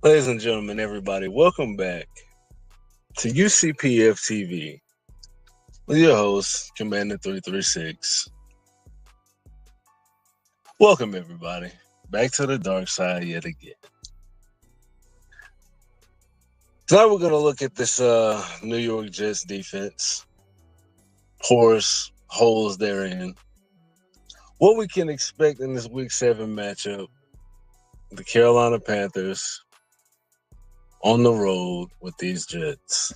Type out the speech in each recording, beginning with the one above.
Ladies and gentlemen, everybody, welcome back to UCPF-TV with your host, Commander 336. Welcome, everybody, back to the dark side yet again. Tonight we're going to look at this New York Jets defense, porous holes therein, what we can expect in this Week 7 matchup, the Carolina Panthers on the road with these Jets.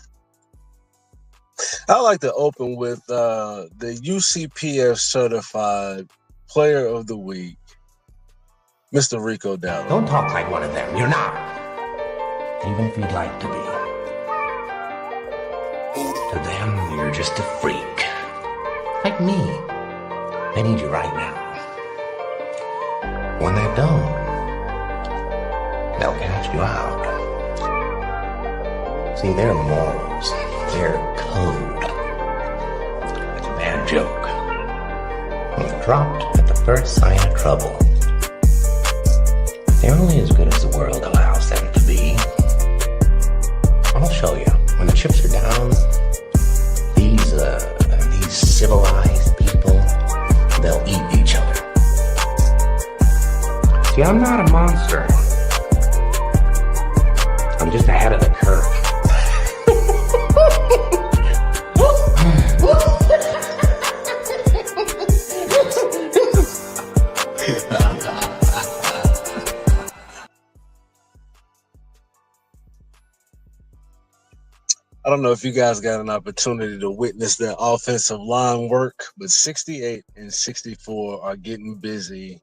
I like to open with the UCPF certified player of the week, Mr. Rico Dowd. Don't talk like one of them. You're not. Even if you'd like to be. To them, you're just a freak. Like me. They need you right now. When they don't, they'll catch you out. See, their morals, their code. It's a bad joke. They're dropped at the first sign of trouble. They're only as good as the world allows them to be. I'll show you. When the chips are down, these civilized people, they'll eat each other. See, I'm not a monster. I'm just ahead of the curve. I don't know if you guys got an opportunity to witness their offensive line work, but 68 and 64 are getting busy.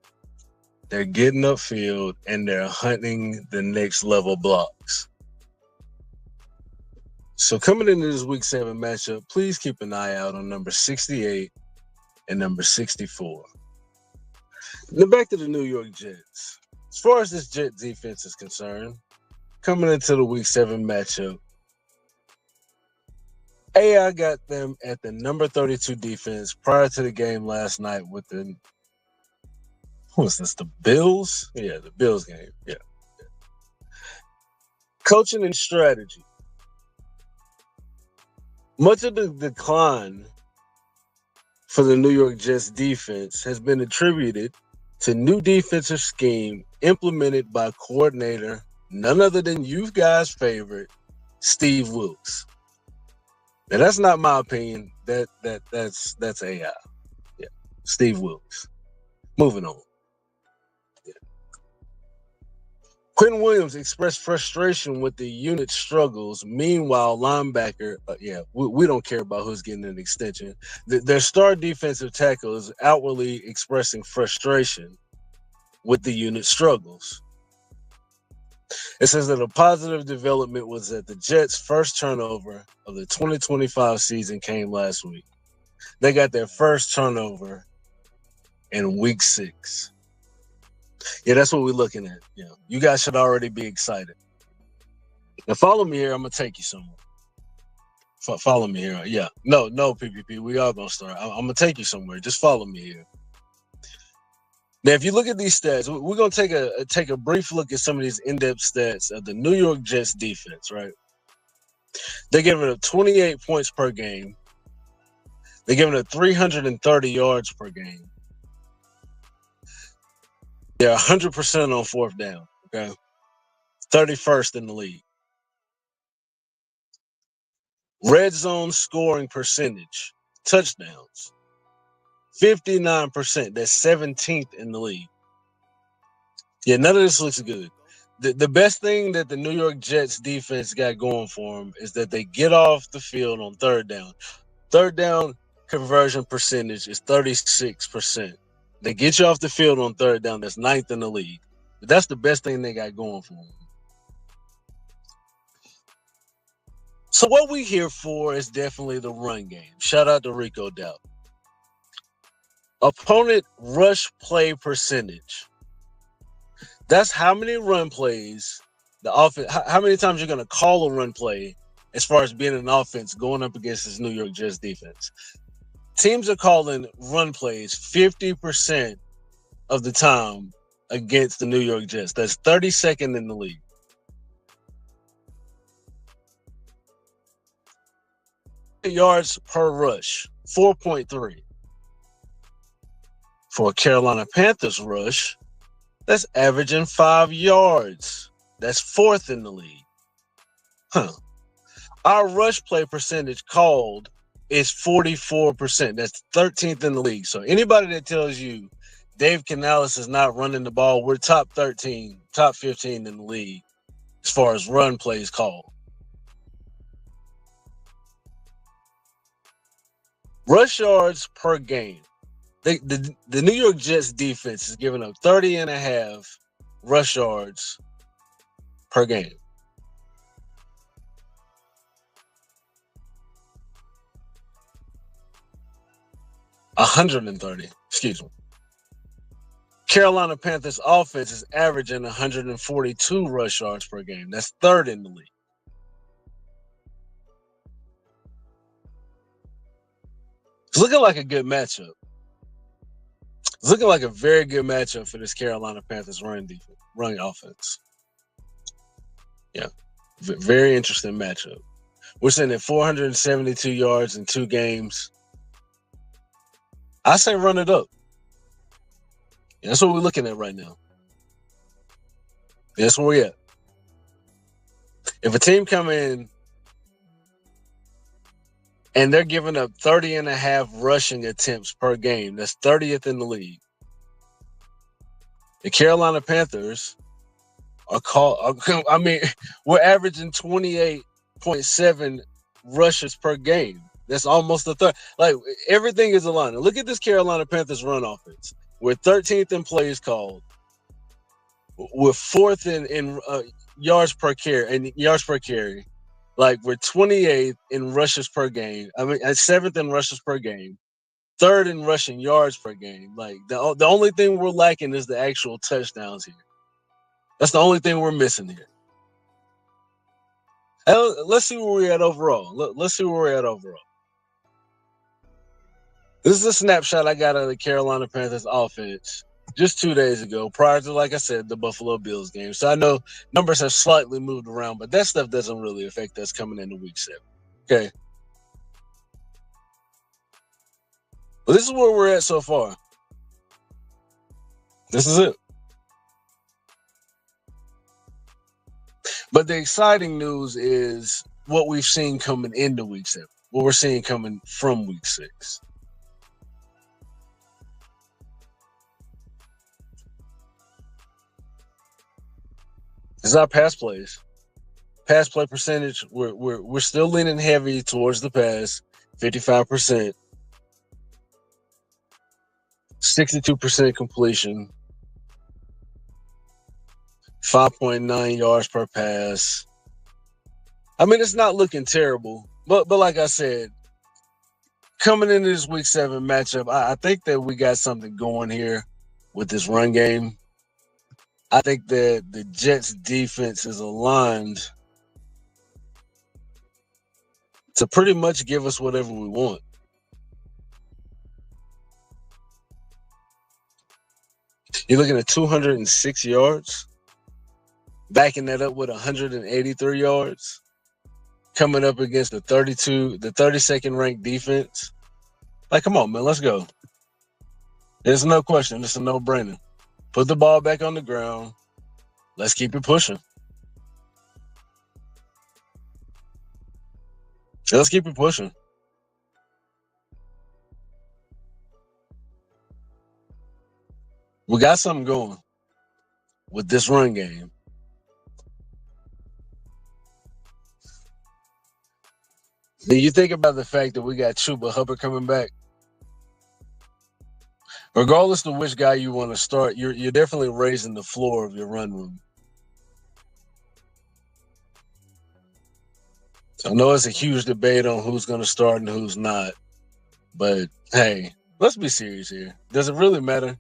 They're getting upfield, and they're hunting the next level blocks. So coming into this Week 7 matchup, please keep an eye out on number 68 and number 64. Now back to the New York Jets. As far as this Jet defense is concerned, coming into the Week 7 matchup, AI got them at the number 32 defense prior to the game last night with the, who was this, the Bills? Yeah, the Bills game. Yeah. Coaching and strategy. Much of the decline for the New York Jets defense has been attributed to new defensive scheme implemented by coordinator, none other than you guys' favorite, Steve Wilks. Now that's not my opinion. That's AI. Yeah, Steve Wilks. Moving on. Yeah. Quentin Williams expressed frustration with the unit struggles. Meanwhile, linebacker, we don't care about who's getting an extension. Their star defensive tackle is outwardly expressing frustration with the unit struggles. It says that a positive development was that the Jets' first turnover of the 2025 season came last week. They got their first turnover in Week 6. Yeah, that's what we're looking at. Yeah, you guys should already be excited. Now, follow me here. I'm gonna take you somewhere. Follow me here. Yeah, no, PPP. We are gonna start. I'm gonna take you somewhere. Just follow me here. Now, if you look at these stats, we're going to take a brief look at some of these in-depth stats of the New York Jets defense, right? They're giving up 28 points per game. They're giving up 330 yards per game. They're 100% on fourth down, okay? 31st in the league. Red zone scoring percentage, touchdowns. 59%. That's 17th in the league. Yeah, none of this looks good. The best thing that the New York Jets defense got going for them is that they get off the field on third down. Third down conversion percentage is 36%. They get you off the field on third down. That's 9th in the league. But that's the best thing they got going for them. So what we here for is definitely the run game. Shout out to Rico Dowd. Opponent rush play percentage. That's how many run plays the offense, how many times you're going to call a run play as far as being an offense going up against this New York Jets defense. Teams are calling run plays 50% of the time against the New York Jets. That's 32nd in the league. yards per rush, 4.3. For a Carolina Panthers rush, that's averaging 5 yards. That's 4th in the league. Our rush play percentage called is 44%. That's 13th in the league. So anybody that tells you Dave Canales is not running the ball, we're top 13, top 15 in the league as far as run plays called. Rush yards per game. The New York Jets defense is giving up 30.5 rush yards per game. $130, excuse me. Carolina Panthers offense is averaging 142 rush yards per game. That's 3rd in the league. It's looking like a good matchup. It's looking like a very good matchup for this Carolina Panthers running offense. Yeah, very interesting matchup. We're sitting at 472 yards in 2 games. I say run it up. Yeah, that's what we're looking at right now. That's where we're at. If a team come in and they're giving up 30.5 rushing attempts per game, that's 30th in the league. The Carolina Panthers we're averaging 28.7 rushes per game. That's almost a third. Like, everything is aligned. Look at this Carolina Panthers run offense. We're 13th in plays called. We're 4th in yards per carry. Like, we're 28th in rushes per game. 7th in rushes per game. 3rd in rushing yards per game. Like, the only thing we're lacking is the actual touchdowns here. That's the only thing we're missing here. Let's see where we're at overall. Let's see where we're at overall. This is a snapshot I got of the Carolina Panthers offense just 2 days ago, prior to, like I said, the Buffalo Bills game. So I know numbers have slightly moved around, but that stuff doesn't really affect us coming into week 7. Okay. Well, this is where we're at so far. This is it. But the exciting news is what we've seen coming into week 7, what we're seeing coming from week 6. This is our pass plays. Pass play percentage, we're still leaning heavy towards the pass, 55%. 62% completion. 5.9 yards per pass. It's not looking terrible, but like I said, coming into this week 7 matchup, I think that we got something going here with this run game. I think that the Jets defense is aligned to pretty much give us whatever we want. You're looking at 206 yards, backing that up with 183 yards, coming up against the 32nd ranked defense. Like, come on, man, let's go. There's no question. It's a no-brainer. Put the ball back on the ground. Let's keep it pushing. Let's keep it pushing. We got something going with this run game. Then you think about the fact that we got Chuba Hubbard coming back. Regardless of which guy you want to start, you're definitely raising the floor of your run room. So I know it's a huge debate on who's going to start and who's not. But, hey, let's be serious here. Does it really matter?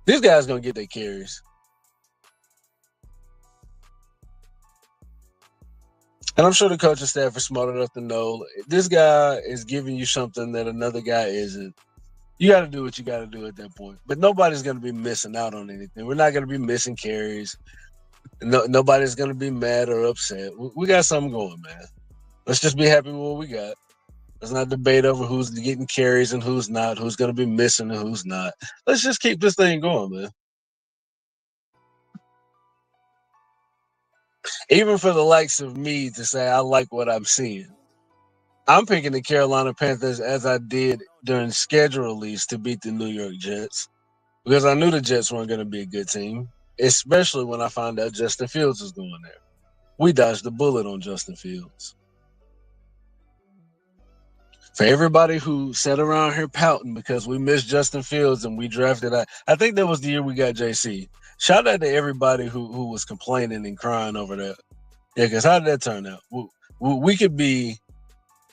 These guys going to get their carries. And I'm sure the coaching staff are smart enough to know this guy is giving you something that another guy isn't. You got to do what you got to do at that point. But nobody's going to be missing out on anything. We're not going to be missing carries. Nobody's going to be mad or upset. We got something going, man. Let's just be happy with what we got. Let's not debate over who's getting carries and who's not, who's going to be missing and who's not. Let's just keep this thing going, man. Even for the likes of me to say I like what I'm seeing, I'm picking the Carolina Panthers as I did during schedule release to beat the New York Jets because I knew the Jets weren't going to be a good team, especially when I found out Justin Fields was going there. We dodged the bullet on Justin Fields. For everybody who sat around here pouting because we missed Justin Fields and we drafted, I think that was the year we got JC. Shout out to everybody who was complaining and crying over that. Yeah, because how did that turn out? We could be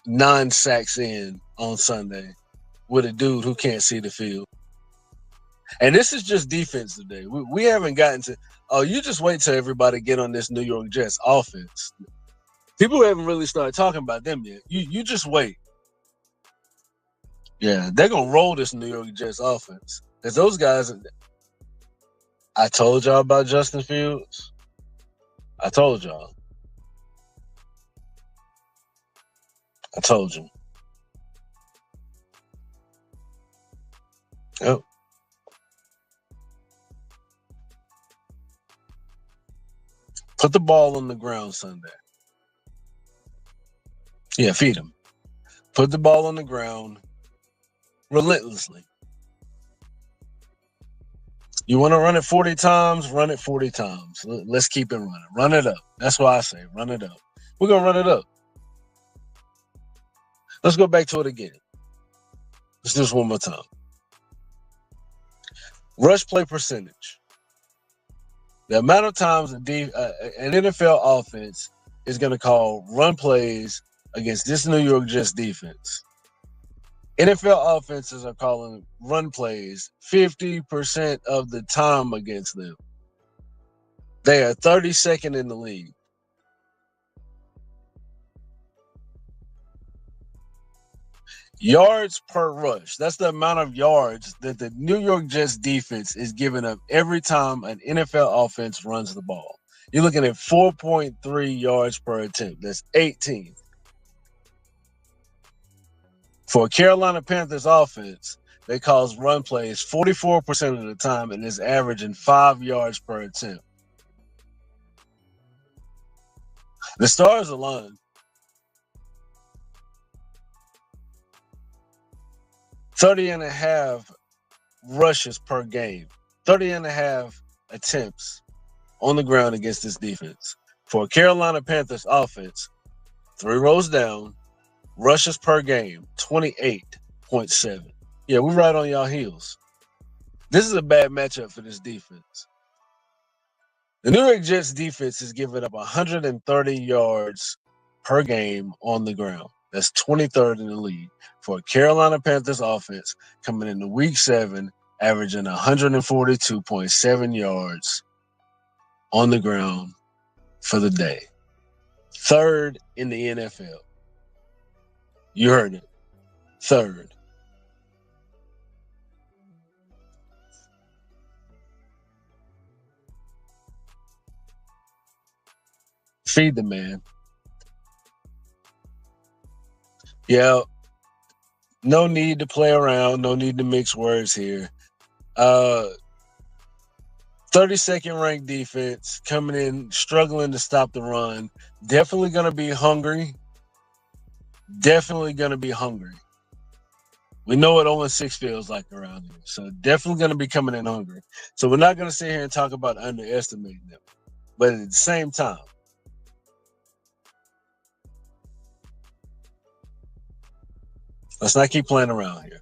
9 sacks in on Sunday with a dude who can't see the field. And this is just defense today. We haven't gotten to, you just wait till everybody get on this New York Jets offense. People haven't really started talking about them yet. You just wait. Yeah, they're going to roll this New York Jets offense. Because those guys, I told y'all about Justin Fields. I told y'all. I told you. Yep. Put the ball on the ground Sunday. Yeah, feed him. Put the ball on the ground relentlessly. You want to run it 40 times? Run it 40 times. Let's keep it running. Run it up. That's why I say run it up. We're going to run it up. Let's go back to it again. Let's do this one more time. Rush play percentage. The amount of times an NFL offense is going to call run plays against this New York Jets defense. NFL offenses are calling run plays 50% of the time against them. They are 32nd in the league. Yards per rush. That's the amount of yards that the New York Jets defense is giving up every time an NFL offense runs the ball. You're looking at 4.3 yards per attempt. That's 18. For Carolina Panthers offense, they cause run plays 44% of the time and is averaging 5 yards per attempt. The stars align. 30.5 rushes per game. 30.5 attempts on the ground against this defense. For Carolina Panthers offense, 3 rows down, rushes per game, 28.7. Yeah, we're right on y'all heels. This is a bad matchup for this defense. The New York Jets defense is giving up 130 yards per game on the ground. That's 23rd in the league. For Carolina Panthers offense, coming into week 7, averaging 142.7 yards on the ground for the day. 3rd in the NFL. You heard it. 3rd. Feed the man. Yeah, no need to play around. No need to mix words here. 32nd ranked defense coming in, struggling to stop the run. Definitely going to be hungry. We know what 0-6 feels like around here. So definitely going to be coming in hungry. So we're not going to sit here and talk about underestimating them. But at the same time, let's not keep playing around here.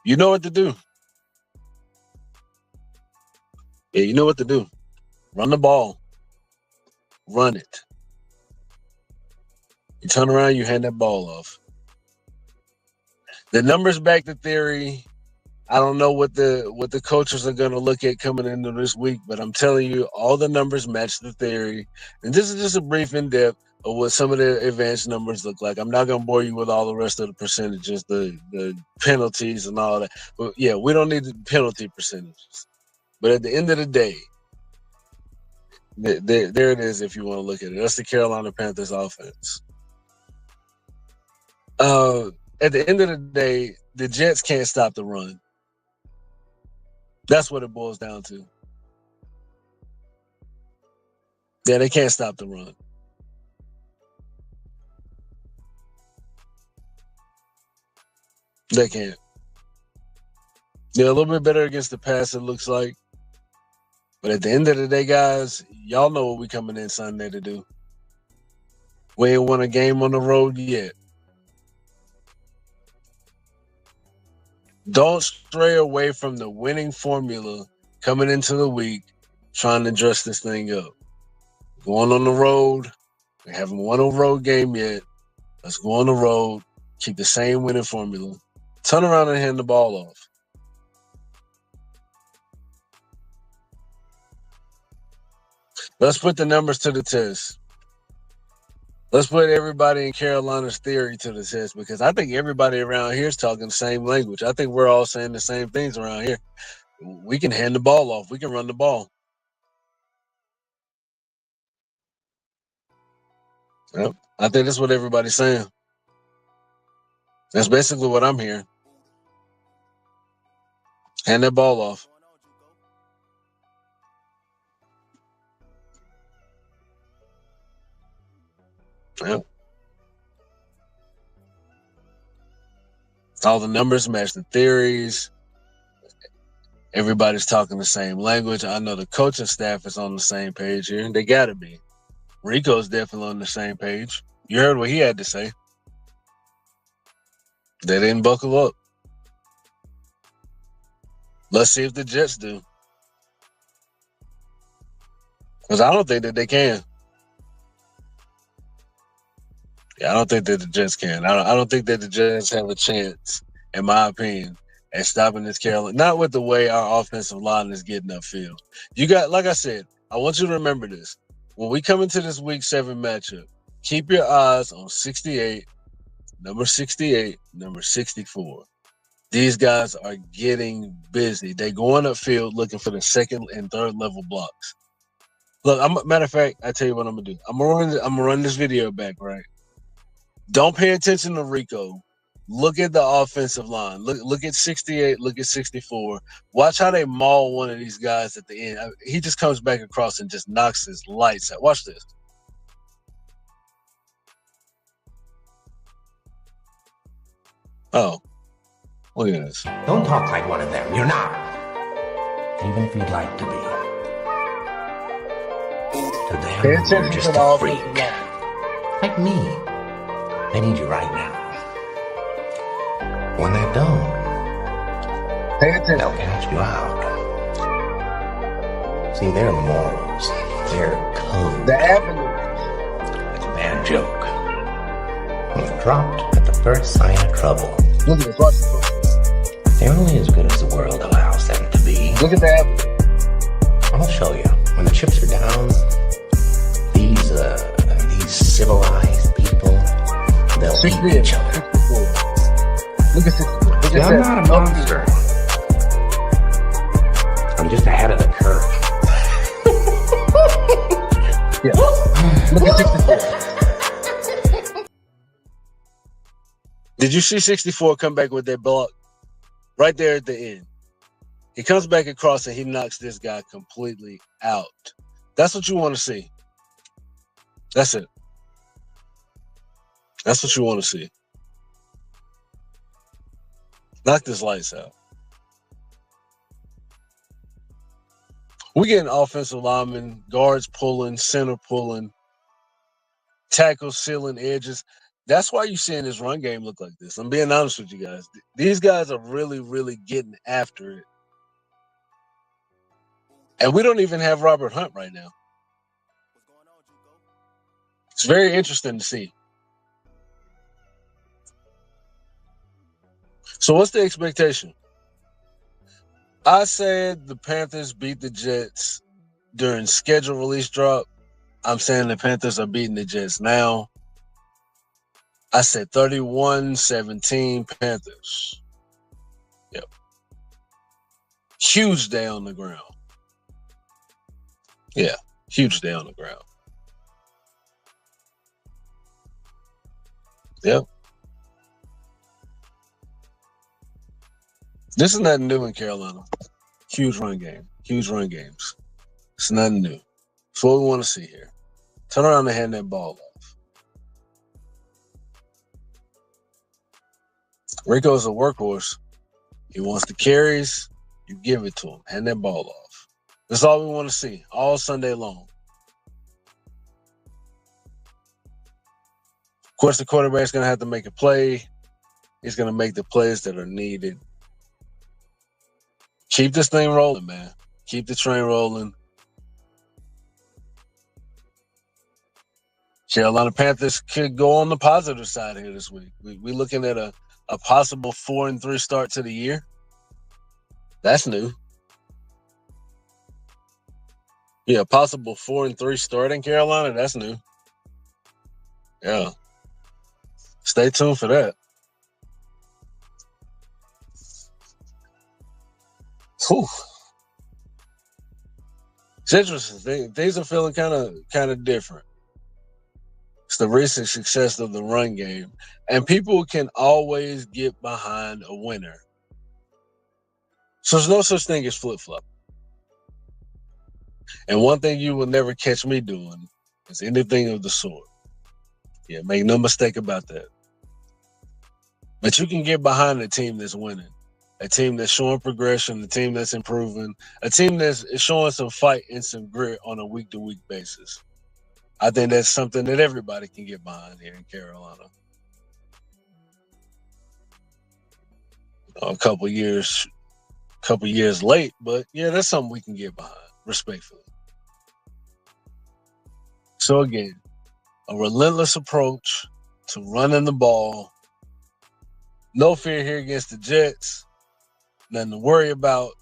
You know what to do. Yeah, you know what to do. Run the ball. Run it. You turn around, you hand that ball off. The numbers back the theory. I don't know what the coaches are going to look at coming into this week, but I'm telling you, all the numbers match the theory. And this is just a brief in-depth of what some of the advanced numbers look like. I'm not going to bore you with all the rest of the percentages, the penalties and all that. But yeah, we don't need the penalty percentages. But at the end of the day, There it is if you want to look at it. That's the Carolina Panthers offense. At the end of the day, the Jets can't stop the run. That's what it boils down to. Yeah, they can't stop the run. They can't. They're a little bit better against the pass, it looks like. But at the end of the day, guys, y'all know what we coming in Sunday to do. We ain't won a game on the road yet. Don't stray away from the winning formula coming into the week, trying to dress this thing up. Going on the road. We haven't won a road game yet. Let's go on the road. Keep the same winning formula. Turn around and hand the ball off. Let's put the numbers to the test. Let's put everybody in Carolina's theory to the test, because I think everybody around here is talking the same language. I think we're all saying the same things around here. We can hand the ball off. We can run the ball. Yep. I think that's what everybody's saying. That's basically what I'm hearing. Hand that ball off. Yep. All the numbers match the theories. Everybody's talking the same language. I know the coaching staff is on the same page here. They got to be. Rico's definitely on the same page. You heard what he had to say. They didn't buckle up. Let's see if the Jets do. Because I don't think that they can. Yeah, I don't think that the Jets can. I don't think that the Jets have a chance, in my opinion, at stopping this Carolina. Not with the way our offensive line is getting upfield. You got, like I said, I want you to remember this. When we come into this Week 7 matchup, keep your eyes on 68, number 64. These guys are getting busy. They're going upfield looking for the second and third level blocks. Look, matter of fact, I tell you what I'm gonna do. I'm gonna run this video back, right? Don't pay attention to Rico. Look at the offensive line. Look at 68. Look at 64. Watch how they maul one of these guys at the end. He just comes back across and just knocks his lights out. Watch this. Oh, look at this. Don't talk like one of them. You're not. Even if you'd like to be. To them, Pay you're attention just to the a offensive freak. line. Like me. They need you right now. When they don't, Pay attention. they'll catch you out. See, their morals, their code. The avenue. It's a bad joke. Dropped at the first sign of trouble. Look at this. Watch this. They're only as good as the world allows them to be. Look at the avenue. I'll show you. When the chips are down, these civilized people, they'll eat each other. 64. Look at 64. Look at I'm that. not a monster. I'm just ahead of the curve. Yeah. Look at 64. Did you see 64 come back with that block right there at the end? He comes back across and he knocks this guy completely out. That's what you want to see. That's it. That's what you want to see. Knock this lights out. We getting offensive linemen, guards pulling, center pulling, tackles sealing edges. That's why you're seeing this run game look like this. I'm being honest with you guys. These guys are really, really getting after it. And we don't even have Robert Hunt right now. It's very interesting to see. So what's the expectation? I said the Panthers beat the Jets during schedule release drop. I'm saying the Panthers are beating the Jets now. I said 31-17 Panthers. Yep. Huge day on the ground. Yeah. Huge day on the ground. Yep. This is nothing new in Carolina. Huge run game. Huge run games. It's nothing new. It's what we want to see here. Turn around and hand that ball off. Rico's a workhorse. He wants the carries. You give it to him. Hand that ball off. That's all we want to see all Sunday long. Of course, the quarterback's going to have to make a play. He's going to make the plays that are needed. Keep this thing rolling, man. Keep the train rolling. Carolina Panthers could go on the positive side here this week. We're looking at a possible 4-3 start to the year. That's new. Yeah, possible 4-3 start in Carolina. That's new. Yeah. Stay tuned for that. Whew. It's interesting. Things are feeling kind of different. It's the recent success of the run game, and people can always get behind a winner. So there's no such thing as flip-flop. And one thing you will never catch me doing is anything of the sort. Yeah, make no mistake about that. But you can get behind a team that's winning, a team that's showing progression, a team that's improving, a team that's showing some fight and some grit on a week-to-week basis. I think that's something that everybody can get behind here in Carolina. A couple years late, but yeah, that's something we can get behind, respectfully. So again, a relentless approach to running the ball. No fear here against the Jets. Nothing to worry about.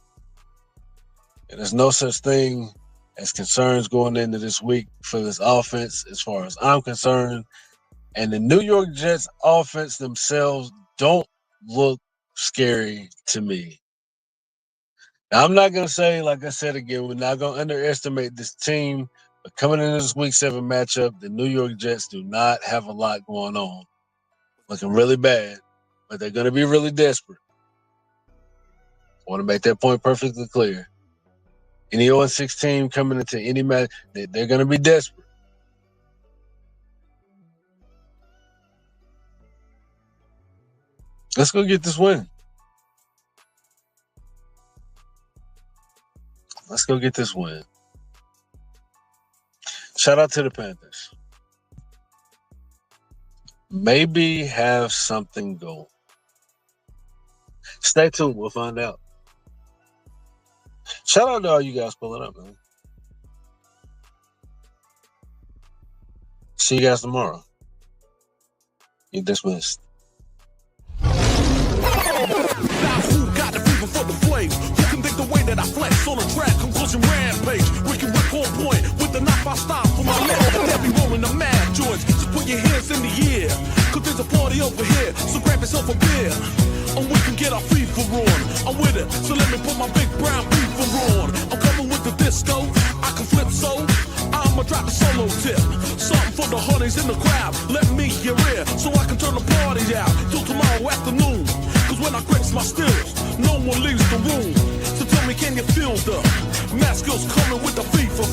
And there's no such thing as concerns going into this week for this offense as far as I'm concerned. And the New York Jets offense themselves don't look scary to me. Now, I'm not going to say, like I said again, we're not going to underestimate this team. But coming into this Week 7 matchup, the New York Jets do not have a lot going on. Looking really bad, but they're going to be really desperate. I want to make that point perfectly clear. Any 0-6 team coming into any match, they're going to be desperate. Let's go get this win. Let's go get this win. Shout out to the Panthers. Maybe have something going. Stay tuned. We'll find out. Shout out to all you guys pulling up, man. See you guys tomorrow. You're dismissed. Now who got the fever for the flames? Who can think the way that I flex on a track? Conclusion rampage. Ricky Rick on point with the knock by style for my left. They'll be rolling the mad joints. So put your hands in the air. Cause there's a party over here. So grab yourself a beer. And we can get our FIFA on. I'm with it. So let me put my big brown FIFA on. I'm coming with the disco. I can flip so. I'ma drop the solo tip. Something for the honeys in the crowd. Let me hear it. So I can turn the party out till tomorrow afternoon. Cause when I grips my stills, no one leaves the room. So tell me, can you feel the mask skills coming with the fever?